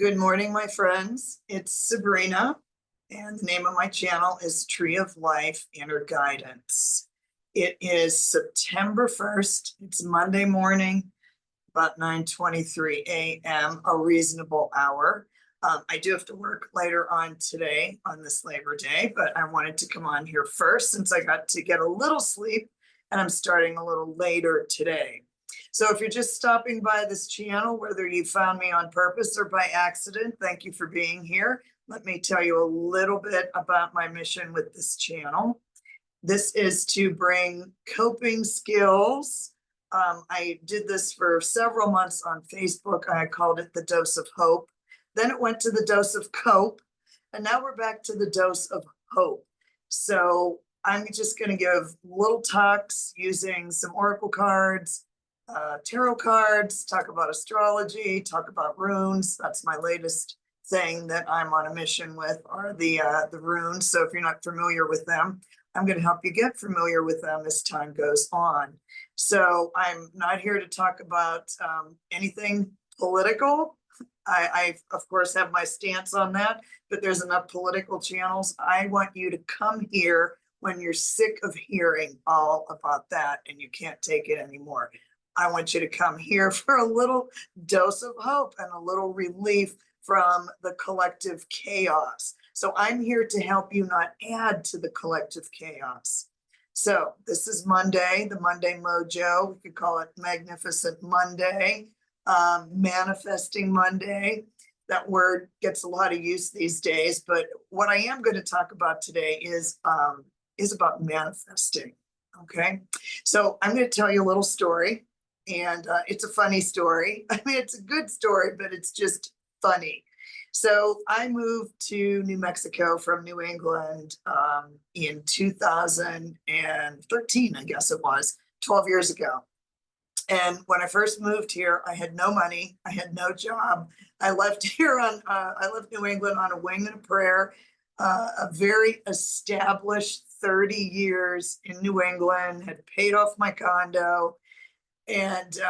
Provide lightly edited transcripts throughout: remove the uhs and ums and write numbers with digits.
Good morning, my friends. It's Sabrina, and the name of my channel is Tree of Life Inner Guidance. It is September 1st. It's Monday morning, about 9:23 a.m., a reasonable hour. I do have to work later on today on this Labor Day, but I wanted to come on here first since I got to get a little sleep and I'm starting a little later today. So if you're just stopping by this channel, whether you found me on purpose or by accident, thank you for being here. Let me tell you a little bit about my mission with this channel. This is to bring coping skills. I did this for several months on Facebook. I called it the dose of hope. Then it went to the dose of cope. And now we're back to the dose of hope. So I'm just going to give little talks using some oracle cards, tarot cards, talk about astrology, talk about runes. That's my latest thing that I'm on a mission with, are the runes. So if you're not familiar with them, I'm going to help you get familiar with them as time goes on. So I'm not here to talk about anything political. I, of course, have my stance on that, but there's enough political channels. I want you to come here when you're sick of hearing all about that and you can't take it anymore. I want you to come here for a little dose of hope and a little relief from the collective chaos. So I'm here to help you not add to the collective chaos. So this is Monday, the Monday Mojo. We could call it Magnificent Monday, Manifesting Monday. That word gets a lot of use these days, but what I am going to talk about today is about manifesting. Okay, so I'm going to tell you a little story, and it's a funny story. I mean, it's a good story, but it's just funny. So I moved to New Mexico from New England in 2013, I guess it was, 12 years ago. And when I first moved here, I had no money. I had no job. I left here I left New England on a wing and a prayer. A very established 30 years in New England, had paid off my condo, and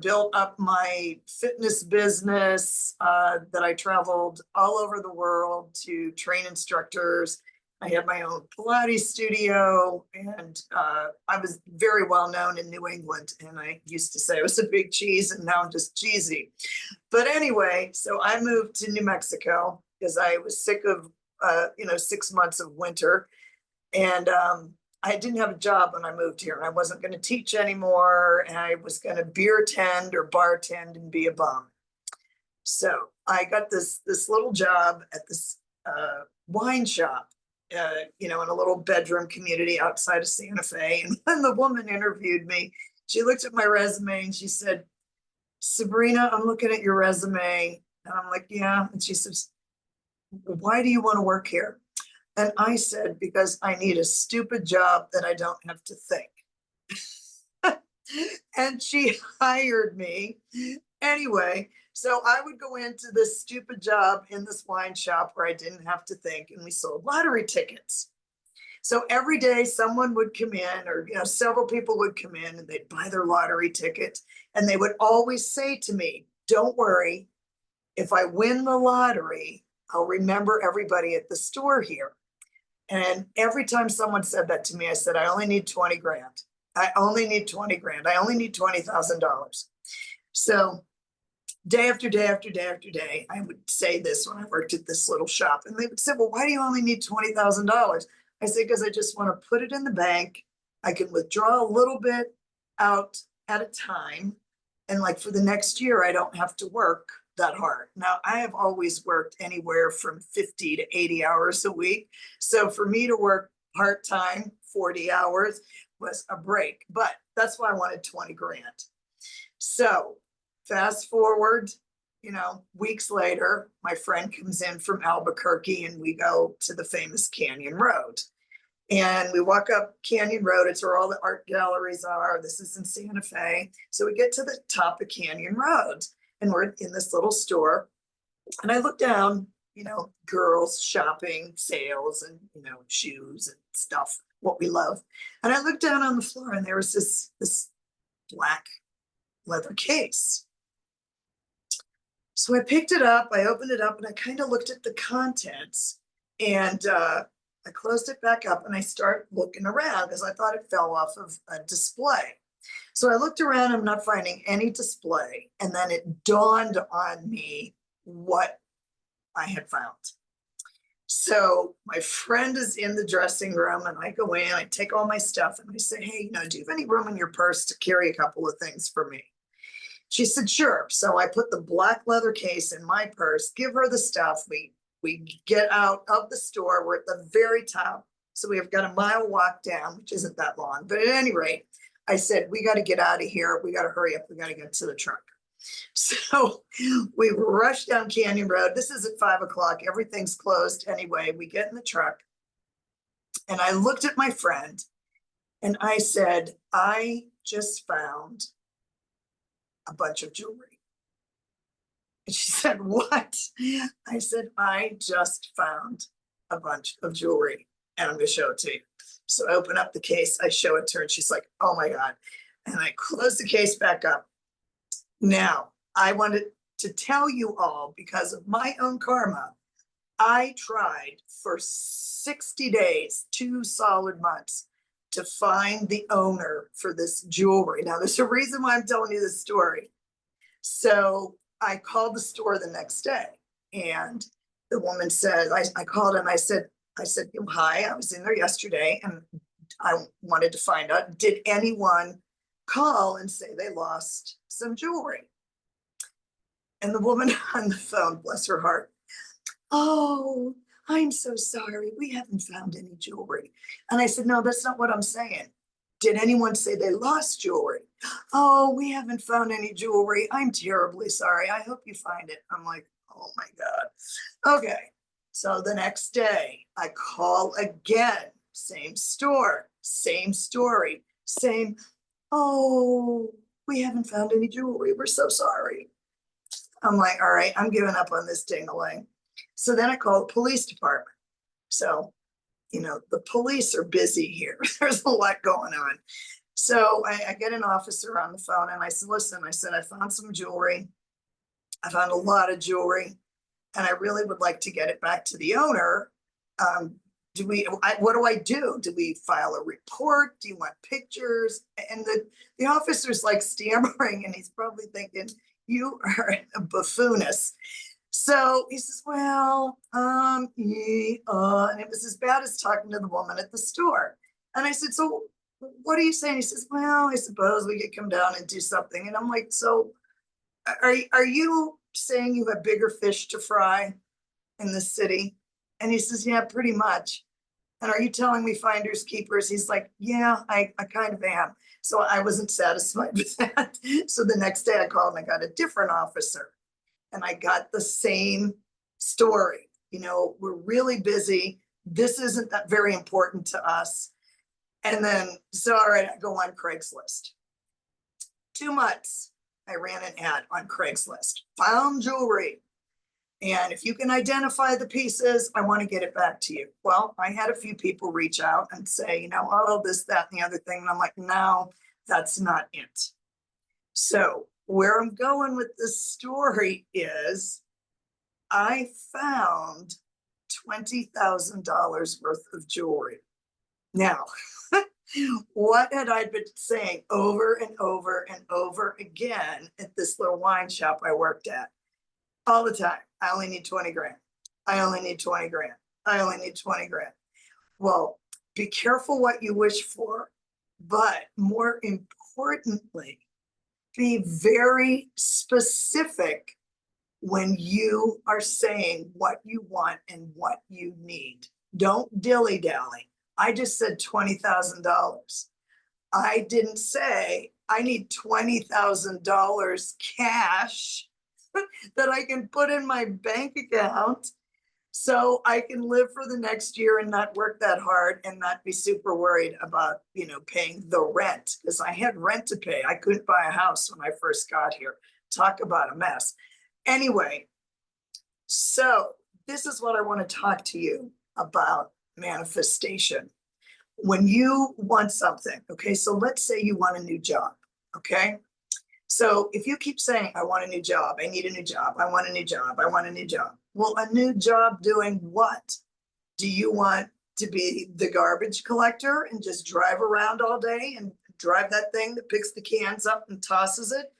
built up my fitness business that I traveled all over the world to train instructors. I had my own Pilates studio, and I was very well known in New England. And I used to say I was a big cheese, and now I'm just cheesy. But anyway, so I moved to New Mexico because I was sick of 6 months of winter, and I didn't have a job when I moved here. I wasn't going to teach anymore, and I was going to beer tend or bartend and be a bum. So I got this little job at this wine shop, in a little bedroom community outside of Santa Fe. And when the woman interviewed me, she looked at my resume and she said, "Sabrina, I'm looking at your resume." And I'm like, "Yeah." And she says, "Why do you want to work here?" And I said, "Because I need a stupid job that I don't have to think." And she hired me anyway. So I would go into this stupid job in this wine shop where I didn't have to think, and we sold lottery tickets. So every day someone would come in, or several people would come in, and they'd buy their lottery ticket, and they would always say to me, "Don't worry, if I win the lottery, I'll remember everybody at the store here." And every time someone said that to me, I said, "I only need 20 grand. I only need 20 grand. I only need $20,000. So day after day after day after day, I would say this when I worked at this little shop. And they would say, "Well, why do you only need $20,000? I say, "Because I just want to put it in the bank. I can withdraw a little bit out at a time. And like for the next year, I don't have to work that hard." Now, I have always worked anywhere from 50 to 80 hours a week. So for me to work part-time, 40 hours was a break, but that's why I wanted 20 grand. So fast forward, weeks later, my friend comes in from Albuquerque and we go to the famous Canyon Road. And we walk up Canyon Road. It's where all the art galleries are. This is in Santa Fe. So we get to the top of Canyon Road and we're in this little store. And I look down, girls shopping, sales, and, shoes and stuff, what we love. And I looked down on the floor and there was this black leather case. So I picked it up, I opened it up, and I kind of looked at the contents, and I closed it back up, and I start looking around because I thought it fell off of a display. So I looked around, I'm not finding any display, and then it dawned on me what I had found. So my friend is in the dressing room, and I go in, I take all my stuff, and I say, hey, do you have any room in your purse to carry a couple of things for me? She said, sure. So I put the black leather case in my purse, give her the stuff. We get out of the store. We're at the very top. So we've got a mile walk down, which isn't that long. But at any rate, I said, we got to get out of here. We got to hurry up. We got to get to the truck. So we rush down Canyon Road. This is at 5 o'clock. Everything's closed anyway. We get in the truck. And I looked at my friend and I said, I just found a bunch of jewelry. And she said, what? I said, I just found a bunch of jewelry and I'm going to show it to you. So I open up the case, I show it to her, and she's like, oh my God. And I close the case back up. Now, I wanted to tell you all, because of my own karma, I tried for 60 days, 2 solid months, to find the owner for this jewelry. Now, there's a reason why I'm telling you this story. So I called the store the next day, and the woman said, I called and I said, hi, I was in there yesterday and I wanted to find out, did anyone call and say they lost some jewelry? And the woman on the phone, bless her heart, oh, I'm so sorry, we haven't found any jewelry. And I said, no, that's not what I'm saying. Did anyone say they lost jewelry? Oh, we haven't found any jewelry. I'm terribly sorry. I hope you find it. I'm like, oh my God. Okay. So the next day I call again, same store, same story, same, oh, we haven't found any jewelry. We're so sorry. I'm like, all right, I'm giving up on this ding-a-ling. So then I call the police department. So, the police are busy here. There's a lot going on. So I get an officer on the phone and I said, listen, I found some jewelry. I found a lot of jewelry and I really would like to get it back to the owner. What do I do? Do we file a report? Do you want pictures? And the officer's like stammering and he's probably thinking, you are a buffoonist. So he says, well, and it was as bad as talking to the woman at the store. And I said, so what are you saying? He says, well, I suppose we could come down and do something. And I'm like, so are you saying you have bigger fish to fry in this city? And he says, yeah, pretty much. And are you telling me finders keepers? He's like, yeah, I kind of am. So I wasn't satisfied with that. So the next day I called and I got a different officer. And I got the same story. We're really busy. This isn't that very important to us. And then, so all right, I go on Craigslist. 2 months, I ran an ad on Craigslist. Found jewelry. And if you can identify the pieces, I want to get it back to you. Well, I had a few people reach out and say, oh, this, that, and the other thing. And I'm like, no, that's not it. So where I'm going with this story is I found $20,000 worth of jewelry. Now, what had I been saying over and over and over again at this little wine shop I worked at? All the time. I only need 20 grand. I only need 20 grand. I only need 20 grand. Well, be careful what you wish for, but more importantly, be very specific when you are saying what you want and what you need. Don't dilly-dally. I just said $20,000. I didn't say I need $20,000 cash that I can put in my bank account so I can live for the next year and not work that hard and not be super worried about, paying the rent, because I had rent to pay. I couldn't buy a house when I first got here. Talk about a mess. Anyway, so this is what I want to talk to you about manifestation. When you want something, okay, so let's say you want a new job, okay? So if you keep saying, I want a new job, I need a new job, I want a new job, I want a new job. Well, a new job doing what? Do you want to be the garbage collector and just drive around all day and drive that thing that picks the cans up and tosses it?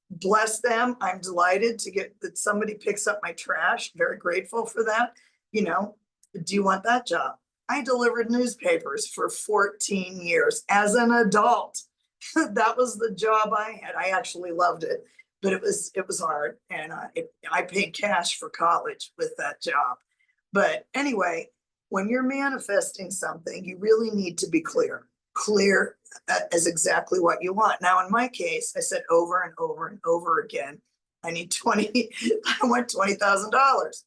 Bless them. I'm delighted to get that somebody picks up my trash. Very grateful for that. You know, do you want that job? I delivered newspapers for 14 years as an adult. That was the job I had. I actually loved it, but it was hard, and I paid cash for college with that job. But anyway, when you're manifesting something, you really need to be clear as exactly what you want. Now, in my case, I said over and over and over again, I need 20, I want $20,000.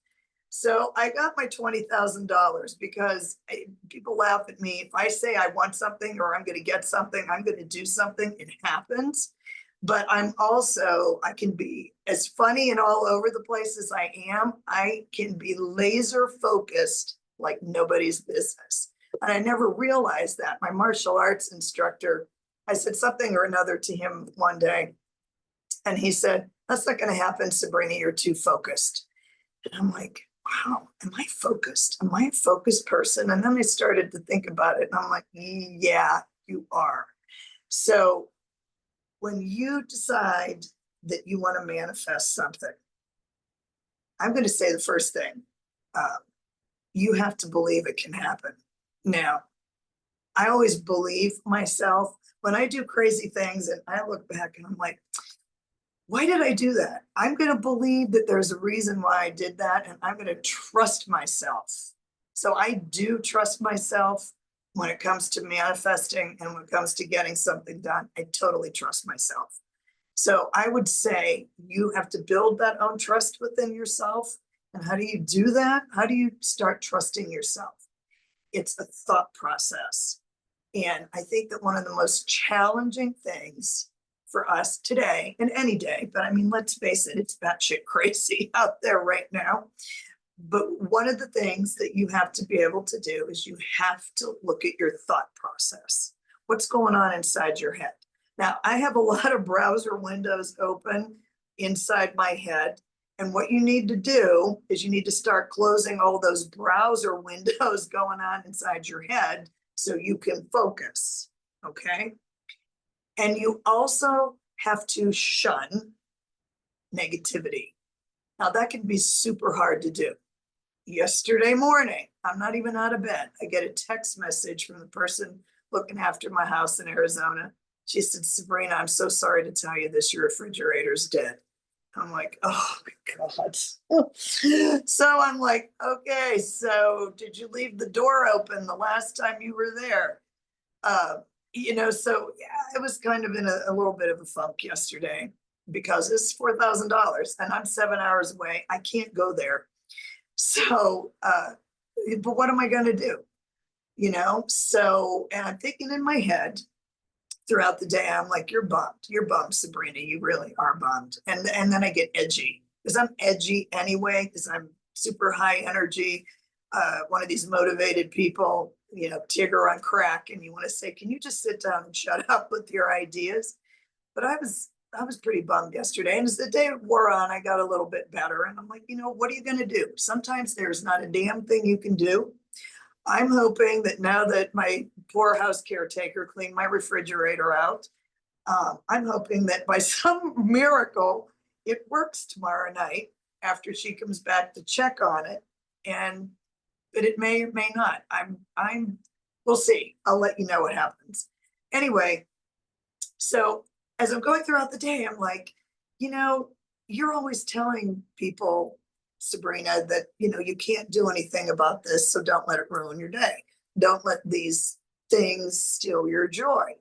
So I got my $20,000 because people laugh at me. If I say I want something or I'm going to get something, I'm going to do something, it happens. But I'm also, I can be as funny and all over the place as I am. I can be laser focused like nobody's business. And I never realized that. My martial arts instructor, I said something or another to him one day, and he said, that's not going to happen, Sabrina, you're too focused. And I'm like, wow, am I focused? Am I a focused person? And then I started to think about it, and I'm like, yeah, you are. So when you decide that you want to manifest something, I'm going to say the first thing, you have to believe it can happen. Now, I always believe myself when I do crazy things, and I look back and I'm like, why did I do that? I'm going to believe that there's a reason why I did that, and I'm going to trust myself. So I do trust myself when it comes to manifesting, and when it comes to getting something done. I totally trust myself. So I would say you have to build that own trust within yourself. And how do you do that? How do you start trusting yourself? It's a thought process. And I think that one of the most challenging things for us today, and any day, but I mean, let's face it, it's batshit crazy out there right now. But one of the things that you have to be able to do is you have to look at your thought process. What's going on inside your head? Now, I have a lot of browser windows open inside my head. And what you need to do is you need to start closing all those browser windows going on inside your head so you can focus, okay? And you also have to shun negativity. Now, that can be super hard to do. Yesterday morning, I'm not even out of bed, I get a text message from the person looking after my house in Arizona. She said, Sabrina, I'm so sorry to tell you this, your refrigerator's dead. I'm like, oh my God. So I'm like, okay, so did you leave the door open the last time you were there? So yeah, it was kind of in a little bit of a funk yesterday because it's $4,000 and I'm 7 hours away. I can't go there. So, but what am I going to do? So, and I'm thinking in my head, throughout the day, I'm like, you're bummed, Sabrina, you really are bummed. And then I get edgy because I'm edgy anyway, because I'm super high energy, one of these motivated people, Tigger on crack. And you want to say, can you just sit down and shut up with your ideas? But I was pretty bummed yesterday. And as the day wore on, I got a little bit better. And I'm like, what are you going to do? Sometimes there's not a damn thing you can do. I'm hoping that now that my poor house caretaker cleaned my refrigerator out, I'm hoping that by some miracle, it works tomorrow night after she comes back to check on it. But it may or may not. We'll see. I'll let you know what happens. Anyway, so as I'm going throughout the day, I'm like, you're always telling people, Sabrina, that, you can't do anything about this, so don't let it ruin your day. Don't let these things steal your joy.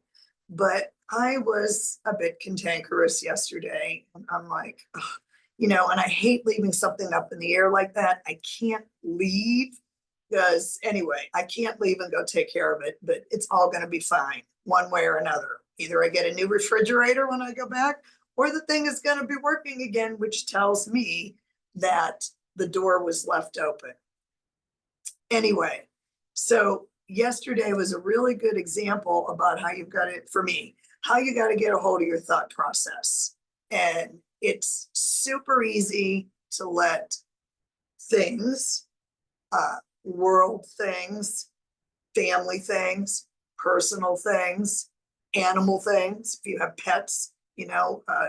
But I was a bit cantankerous yesterday. And I'm like, and I hate leaving something up in the air like that. I can't leave because anyway, I can't leave and go take care of it, but it's all going to be fine one way or another. Either I get a new refrigerator when I go back, or the thing is going to be working again, which tells me that the door was left open. Anyway, so yesterday was a really good example about how you've got to, for me, how you got to get a hold of your thought process. And it's super easy to let things, world things, family things, personal things, animal things. If you have pets,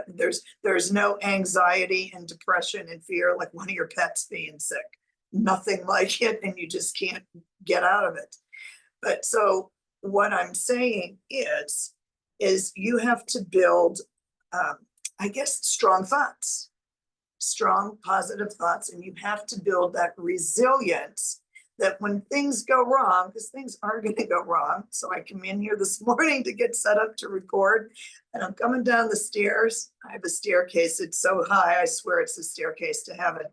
there's no anxiety and depression and fear like one of your pets being sick. Nothing like it, and you just can't get out of it. But so what I'm saying is you have to build, I guess, strong thoughts, strong positive thoughts, and you have to build that resilience that when things go wrong, because things are going to go wrong. So I come in here this morning to get set up to record, and I'm coming down the stairs. I have a staircase. It's so high, I swear it's the staircase to heaven.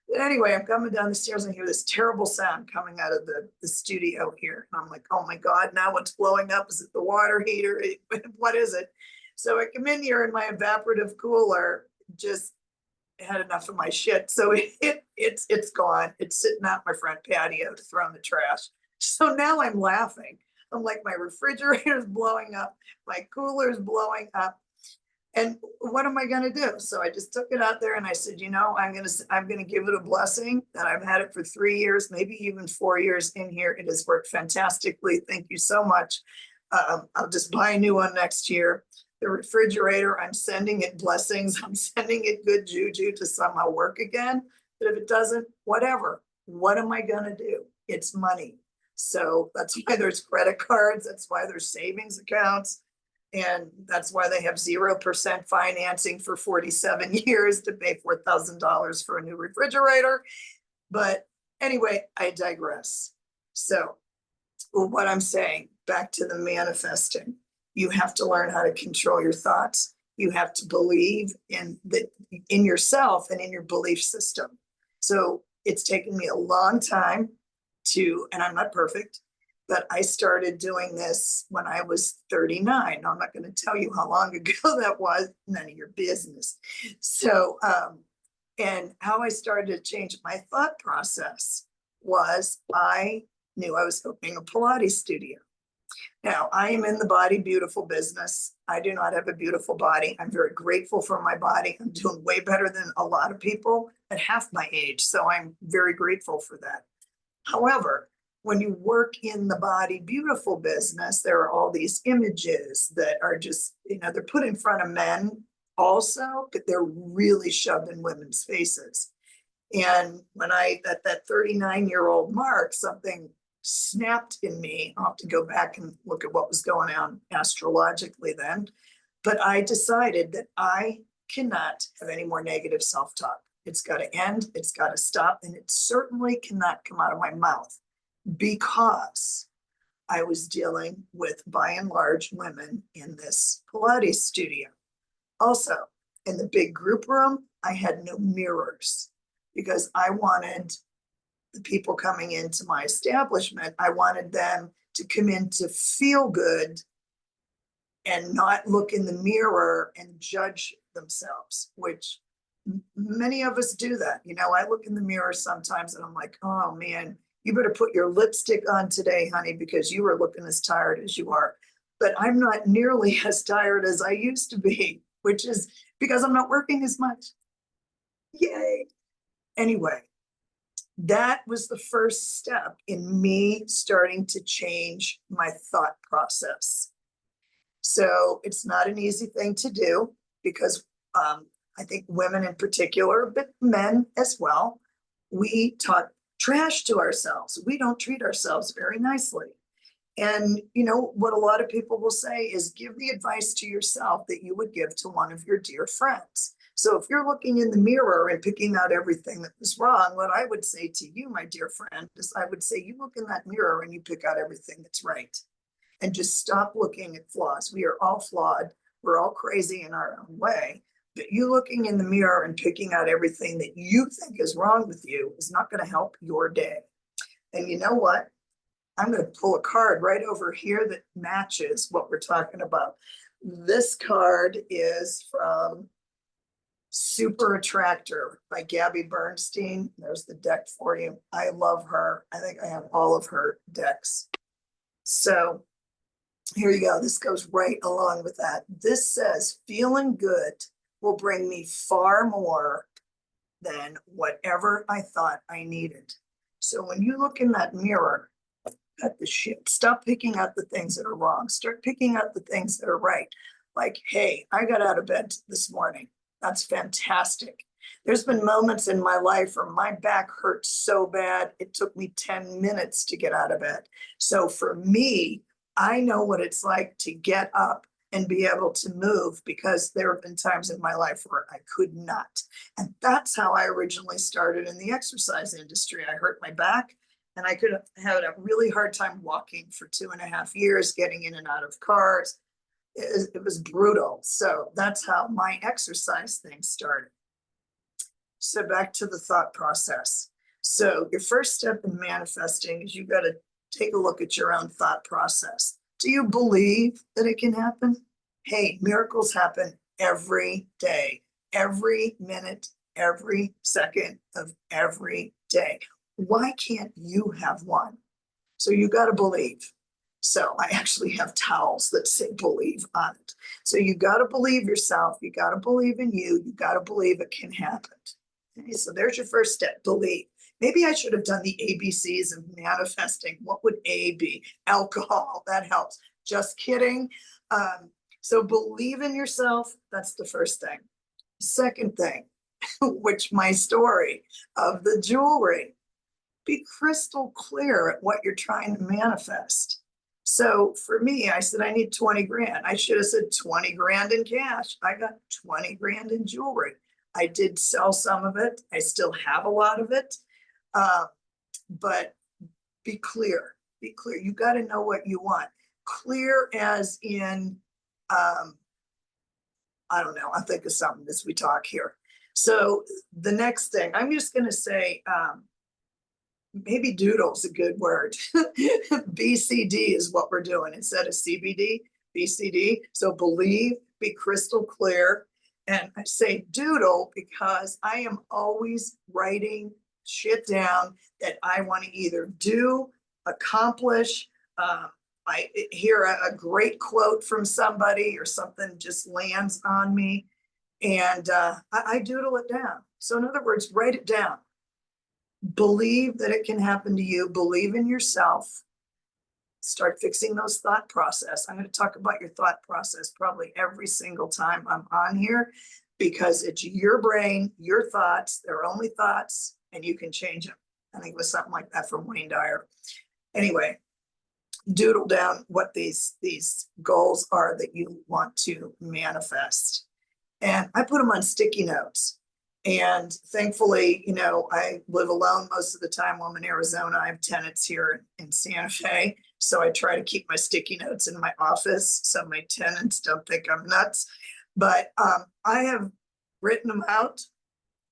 But anyway, I'm coming down the stairs and I hear this terrible sound coming out of the studio here. And I'm like, oh my God, now what's blowing up? Is it the water heater? What is it? So I come in here and my evaporative cooler just had enough of my shit. So it's gone. It's sitting out my front patio to throw in the trash. So now I'm laughing. I'm like, my refrigerator's blowing up, my cooler's blowing up. And what am I going to do? So I just took it out there and I said, I'm going to give it a blessing that I've had it for 3 years, maybe even 4 years in here. It has worked fantastically. Thank you so much. I'll just buy a new one next year. The refrigerator, I'm sending it blessings. I'm sending it good juju to somehow work again. But if it doesn't, whatever. What am I going to do? It's money. So that's why there's credit cards. That's why there's savings accounts. And that's why they have 0% financing for 47 years to pay $4,000 for a new refrigerator. But anyway, I digress. So what I'm saying, back to the manifesting, you have to learn how to control your thoughts. You have to believe in yourself and in your belief system. So it's taken me a long time and I'm not perfect, but I started doing this when I was 39. I'm not going to tell you how long ago that was, none of your business. So, and how I started to change my thought process was I knew I was opening a Pilates studio. Now, I am in the body beautiful business. I do not have a beautiful body. I'm very grateful for my body. I'm doing way better than a lot of people at half my age. So I'm very grateful for that. However, when you work in the body beautiful business, there are all these images that are just, they're put in front of men also, but they're really shoved in women's faces. And when at that 39-year-old mark, something snapped in me. I'll have to go back and look at what was going on astrologically then. But I decided that I cannot have any more negative self-talk. It's got to end. It's got to stop. And it certainly cannot come out of my mouth because I was dealing with, by and large, women in this Pilates studio. Also, in the big group room, I had no mirrors because I wanted the people coming into my establishment, I wanted them to come in to feel good and not look in the mirror and judge themselves, which many of us do that. I look in the mirror sometimes and I'm like, oh man, you better put your lipstick on today, honey, because you are looking as tired as you are. But I'm not nearly as tired as I used to be, which is because I'm not working as much. Yay. Anyway, that was the first step in me starting to change my thought process. So it's not an easy thing to do because I think women in particular, but men as well, we talk trash to ourselves. We don't treat ourselves very nicely. And what a lot of people will say is give the advice to yourself that you would give to one of your dear friends. So if you're looking in the mirror and picking out everything that was wrong, what I would say to you, my dear friend, is I would say you look in that mirror and you pick out everything that's right. And just stop looking at flaws. We are all flawed. We're all crazy in our own way. But you looking in the mirror and picking out everything that you think is wrong with you is not going to help your day. And you know what? I'm going to pull a card right over here that matches what we're talking about. This card is from Super Attractor by Gabby Bernstein. There's the deck for you. I love her. I think I have all of her decks. So here you go. This goes right along with that. This says, feeling good will bring me far more than whatever I thought I needed. So when you look in that mirror at the shit, stop picking out the things that are wrong. Start picking out the things that are right. Like, hey, I got out of bed this morning. That's fantastic. There's been moments in my life where my back hurt so bad, it took me 10 minutes to get out of bed. So for me, I know what it's like to get up and be able to move, because there have been times in my life where I could not. And that's how I originally started in the exercise industry. I hurt my back and I could have had a really hard time walking for 2.5 years, getting in and out of cars. It was brutal. So that's how my exercise thing started. So back to the thought process. So your first step in manifesting is you got to take a look at your own thought process. Do you believe that it can happen? Hey, miracles happen every day, every minute, every second of every day. Why can't you have one? So you got to believe. So I actually have towels that say believe on it. So you got to believe yourself. You got to believe in you. You got to believe it can happen. Okay, so there's your first step, believe. Maybe I should have done the ABCs of manifesting. What would A be? Alcohol, that helps. Just kidding. So believe in yourself. That's the first thing. Second thing, which my story of the jewelry, be crystal clear at what you're trying to manifest. So for me, I said, I need 20 grand. I should have said 20 grand in cash. I got 20 grand in jewelry. I did sell some of it. I still have a lot of it. But be clear, be clear. You got to know what you want. Clear as in, I don't know, I'll think of something as we talk here. So the next thing, I'm just going to say, maybe doodle's a good word. BCD is what we're doing instead of CBD, BCD. So believe, be crystal clear. And I say doodle because I am always writing shit down that I want to either do, accomplish. I hear a great quote from somebody or something just lands on me, and I doodle it down. So in other words, write it down. Believe that it can happen to you. Believe in yourself. Start fixing those thought process. I'm going to talk about your thought process probably every single time I'm on here, because it's your brain, your thoughts, they're only thoughts, and you can change them. I think it was something like that from Wayne Dyer. Anyway, doodle down what these goals are that you want to manifest. And I put them on sticky notes. And thankfully, you know, I live alone most of the time while I'm in Arizona. I have tenants here in Santa Fe. So I try to keep my sticky notes in my office so my tenants don't think I'm nuts. But I have written them out,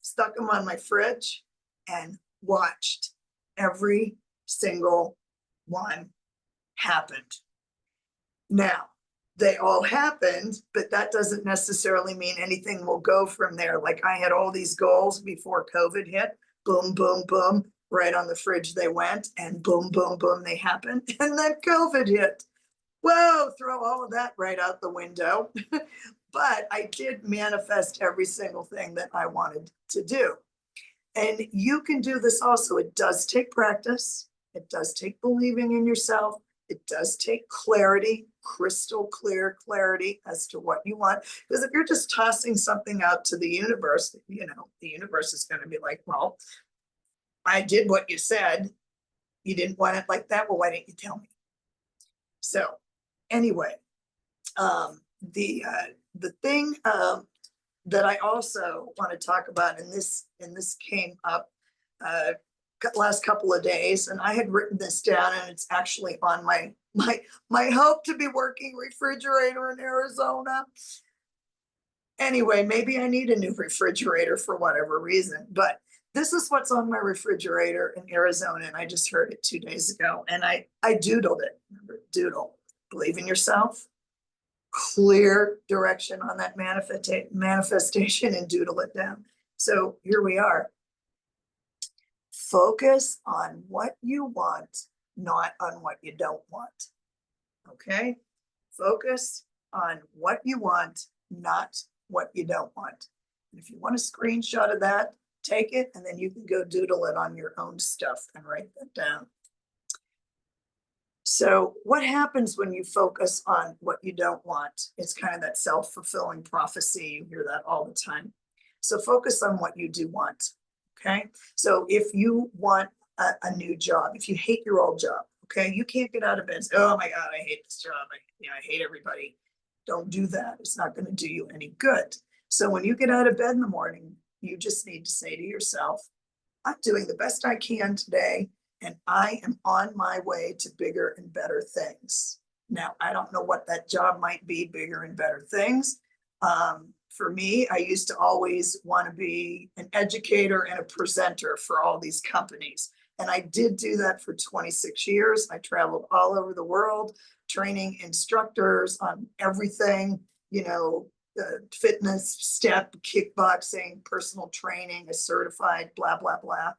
stuck them on my fridge, and watched every single one happened. Now, they all happened, but that doesn't necessarily mean anything will go from there. Like I had all these goals before COVID hit, boom, boom, boom, right on the fridge they went, and boom, boom, boom, they happened. And then COVID hit. Whoa, throw all of that right out the window. But I did manifest every single thing that I wanted to do. And you can do this also. It does take practice. It does take believing in yourself. It does take clarity, crystal clear clarity as to what you want. Because if you're just tossing something out to the universe, you know, the universe is going to be like, well, I did what you said. You didn't want it like that. Well, why didn't you tell me? So anyway, the thing that I also want to talk about, and this came up last couple of days, and I had written this down, and it's actually on my hope to be working refrigerator in Arizona. Anyway, maybe I need a new refrigerator for whatever reason, but this is what's on my refrigerator in Arizona, and I just heard it 2 days ago, and I doodled it. Remember, doodle. Believe in yourself. Clear direction on that manifestation, and doodle it down. So here we are. Focus on what you want, not on what you don't want. Okay? Focus on what you want, not what you don't want. And if you want a screenshot of that, take it, and then you can go doodle it on your own stuff and write that down. So what happens when you focus on what you don't want? It's kind of that self-fulfilling prophecy. You hear that all the time. So focus on what you do want. Okay. So if you want a new job, if you hate your old job, okay, you can't get out of bed and say, oh my God, I hate this job. I hate everybody. Don't do that. It's not going to do you any good. So when you get out of bed in the morning, you just need to say to yourself, I'm doing the best I can today, and I am on my way to bigger and better things. Now, I don't know what that job might be, bigger and better things. For me, I used to always want to be an educator and a presenter for all these companies. And I did do that for 26 years. I traveled all over the world, training instructors on everything, fitness, step, kickboxing, personal training, a certified, blah, blah, blah.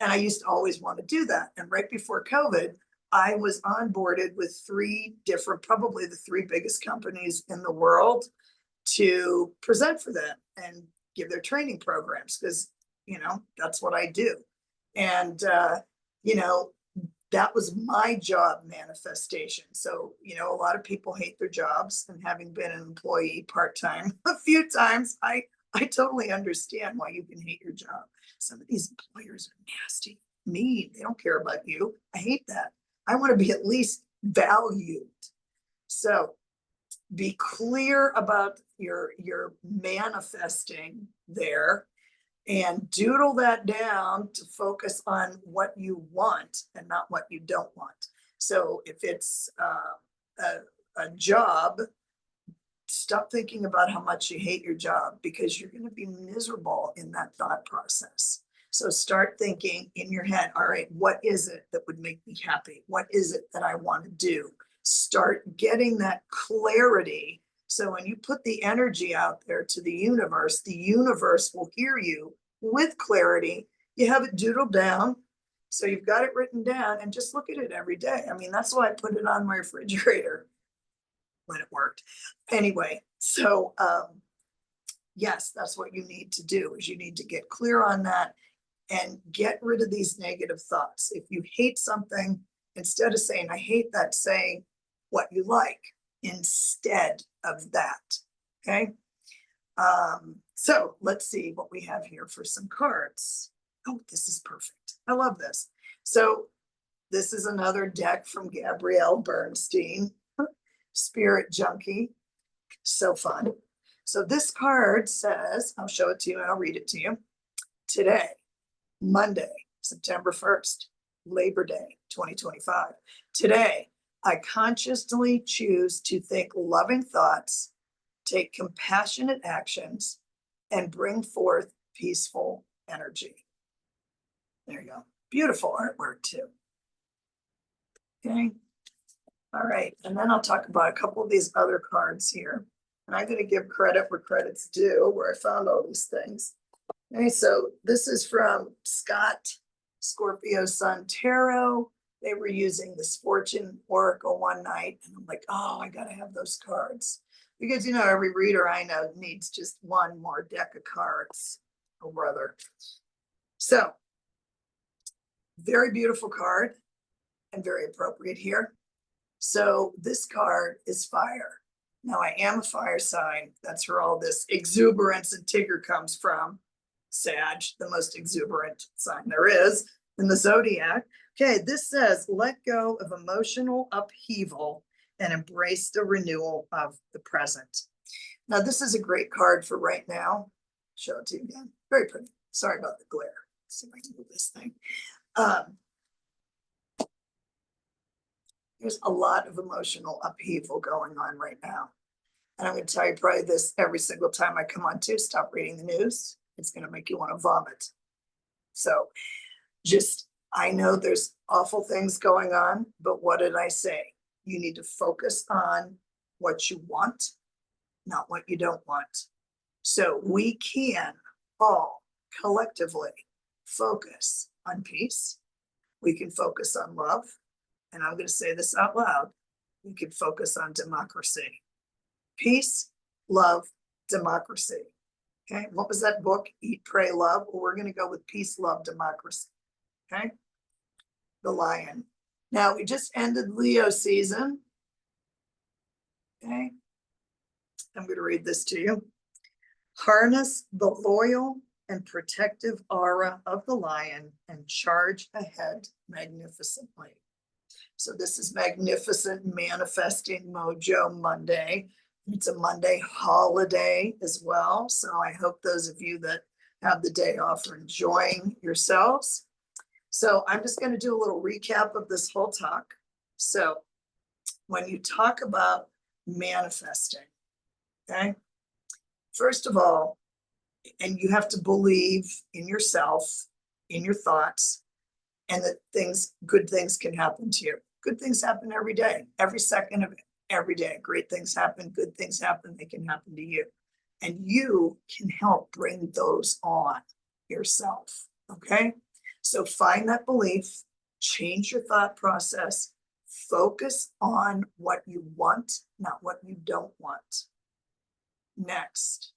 And I used to always want to do that. And right before COVID, I was onboarded with probably the three biggest companies in the world to present for them and give their training programs because, that's what I do. And, that was my job manifestation. So, a lot of people hate their jobs, and having been an employee part-time a few times, I totally understand why you can hate your job. Some of these employers are nasty, mean. They don't care about you. I hate that. I want to be at least valued. So be clear about your manifesting there and doodle that down to focus on what you want and not what you don't want. So if it's a job, stop thinking about how much you hate your job, because you're going to be miserable in that thought process. So start thinking in your head, all right, what is it that would make me happy? What is it that I want to do? Start getting that clarity. So when you put the energy out there to the universe will hear you with clarity. You have it doodled down. So you've got it written down, and just look at it every day. I mean, that's why I put it on my refrigerator when it worked. Anyway, so yes, that's what you need to do, is you need to get clear on that and get rid of these negative thoughts. If you hate something, instead of saying, I hate that, say what you like instead of that. Okay. So let's see what we have here for some cards. Oh, this is perfect. I love this. So this is another deck from Gabrielle Bernstein, Spirit Junkie. So fun. So this card says, I'll show it to you and I'll read it to you. Today, Monday, September 1st, Labor Day, 2025. Today, I consciously choose to think loving thoughts, take compassionate actions, and bring forth peaceful energy. There you go. Beautiful artwork too. Okay. All right. And then I'll talk about a couple of these other cards here. And I'm going to give credit where credit's due, where I found all these things. Okay. So this is from Scott, Scorpio Sun Tarot. They were using this Fortune Oracle one night. And I'm like, oh, I got to have those cards. Because, every reader I know needs just one more deck of cards. Oh, brother. So, very beautiful card and very appropriate here. So, this card is fire. Now, I am a fire sign. That's where all this exuberance and Tigger comes from. Sag, the most exuberant sign there is in the zodiac. Okay, this says, let go of emotional upheaval and embrace the renewal of the present. Now, this is a great card for right now. Show it to you again. Very pretty. Sorry about the glare. Let's see if I can move this thing. There's a lot of emotional upheaval going on right now. And I'm going to tell you probably this every single time I come on to stop reading the news. It's going to make you want to vomit. So I know there's awful things going on, but what did I say? You need to focus on what you want, not what you don't want. So we can all collectively focus on peace. We can focus on love. And I'm going to say this out loud. We can focus on democracy. Peace, love, democracy. Okay, what was that book? Eat, Pray, Love. Well, we're going to go with peace, love, democracy. Okay, the lion. Now we just ended Leo season. Okay, I'm going to read this to you. Harness the loyal and protective aura of the lion and charge ahead magnificently. So this is Magnificent Manifesting Mojo Monday. It's a Monday holiday as well. So I hope those of you that have the day off are enjoying yourselves. So I'm just going to do a little recap of this whole talk. So when you talk about manifesting, okay, first of all, and you have to believe in yourself, in your thoughts, and that good things can happen to you. Good things happen every day, every second of every day. Great things happen, good things happen, they can happen to you. And you can help bring those on yourself, okay? So find that belief, change your thought process, focus on what you want, not what you don't want. Next,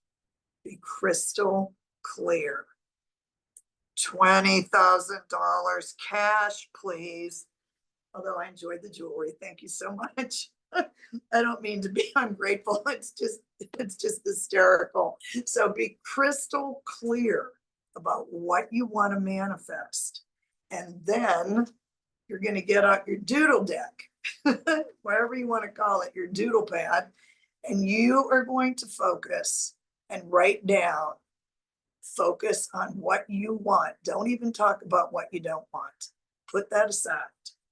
be crystal clear. $20,000 cash, please. Although I enjoyed the jewelry. Thank you so much. I don't mean to be ungrateful. It's just hysterical. So be crystal clear about what you want to manifest. And then you're going to get out your doodle deck, whatever you want to call it, your doodle pad, and you are going to focus and write down, focus on what you want. Don't even talk about what you don't want. Put that aside,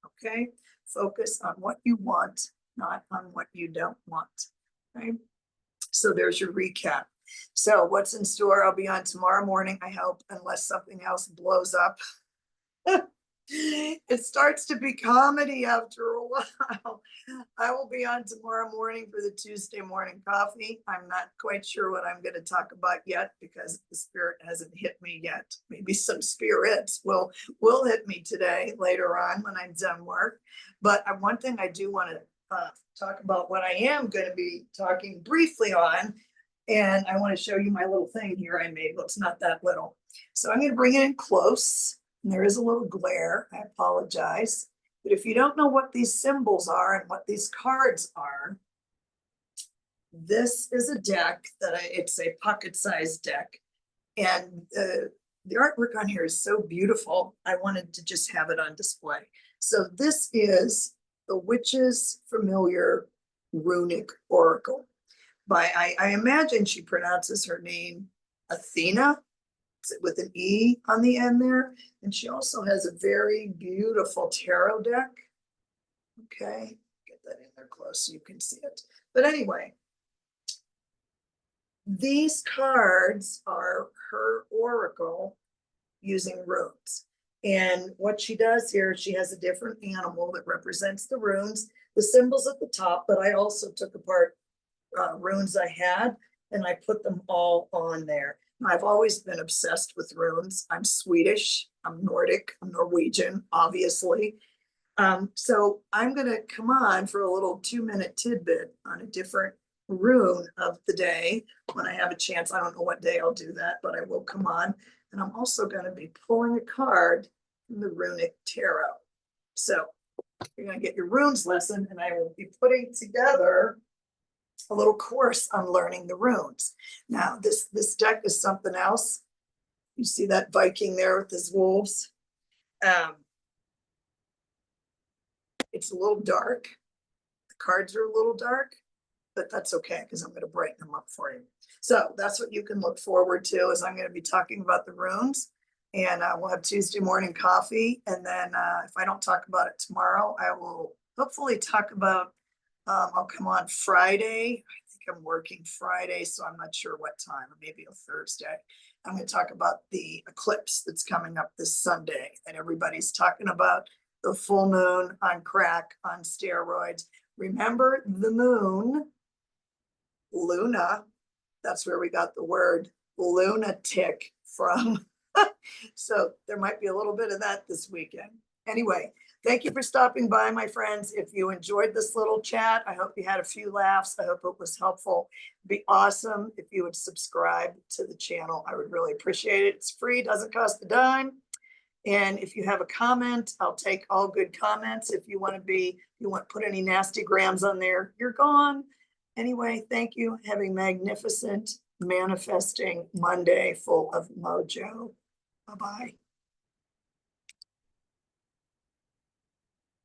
okay? Focus on what you want, not on what you don't want, okay? So there's your recap. So what's in store? I'll be on tomorrow morning, I hope, unless something else blows up. It starts to be comedy after a while. I will be on tomorrow morning for the Tuesday morning coffee. I'm not quite sure what I'm going to talk about yet because the spirit hasn't hit me yet. Maybe some spirits will hit me today later on when I'm done work. But one thing I do want to talk about, what I am going to be talking briefly on, and I want to show you my little thing here I made. Well, it's not that little. So I'm going to bring it in close. And there is a little glare, I apologize. But if you don't know what these symbols are and what these cards are, this is a deck that it's a pocket-sized deck. And the artwork on here is so beautiful, I wanted to just have it on display. So this is the Witch's Familiar Runic Oracle. I imagine she pronounces her name Athena, with an E on the end there. And she also has a very beautiful tarot deck. Okay, get that in there close so you can see it. But anyway, these cards are her oracle using runes. And what she does here, she has a different animal that represents the runes, the symbols at the top, but I also took apart runes I had and I put them all on there. I've always been obsessed with runes. I'm Swedish, I'm Nordic, I'm Norwegian, obviously. So I'm going to come on for a little 2-minute tidbit on a different rune of the day when I have a chance. I don't know what day I'll do that, but I will come on. And I'm also going to be pulling a card from the Runic Tarot. So you're going to get your runes lesson, and I will be putting together a little course on learning the runes. Now, this deck is something else. You see that Viking there with his wolves? It's a little dark. The cards are a little dark, but that's okay because I'm going to brighten them up for you. So that's what you can look forward to, is I'm going to be talking about the runes, and we'll have Tuesday morning coffee. And then if I don't talk about it tomorrow, I will hopefully talk about I'll come on Friday. I think I'm working Friday, so I'm not sure what time, or maybe a Thursday. I'm going to talk about the eclipse that's coming up this Sunday that everybody's talking about, the full moon on crack, on steroids. Remember the moon, Luna, that's where we got the word lunatic from. So there might be a little bit of that this weekend. Anyway, Thank you for stopping by, my friends. If you enjoyed this little chat, I hope you had a few laughs. I hope it was helpful. It'd be awesome if you would subscribe to the channel. I would really appreciate it. It's free, doesn't cost a dime. And if you have a comment, I'll take all good comments. If you want to put any nasty grams on there, you're gone. Anyway, thank you. Have a magnificent manifesting Monday full of mojo. Bye-bye.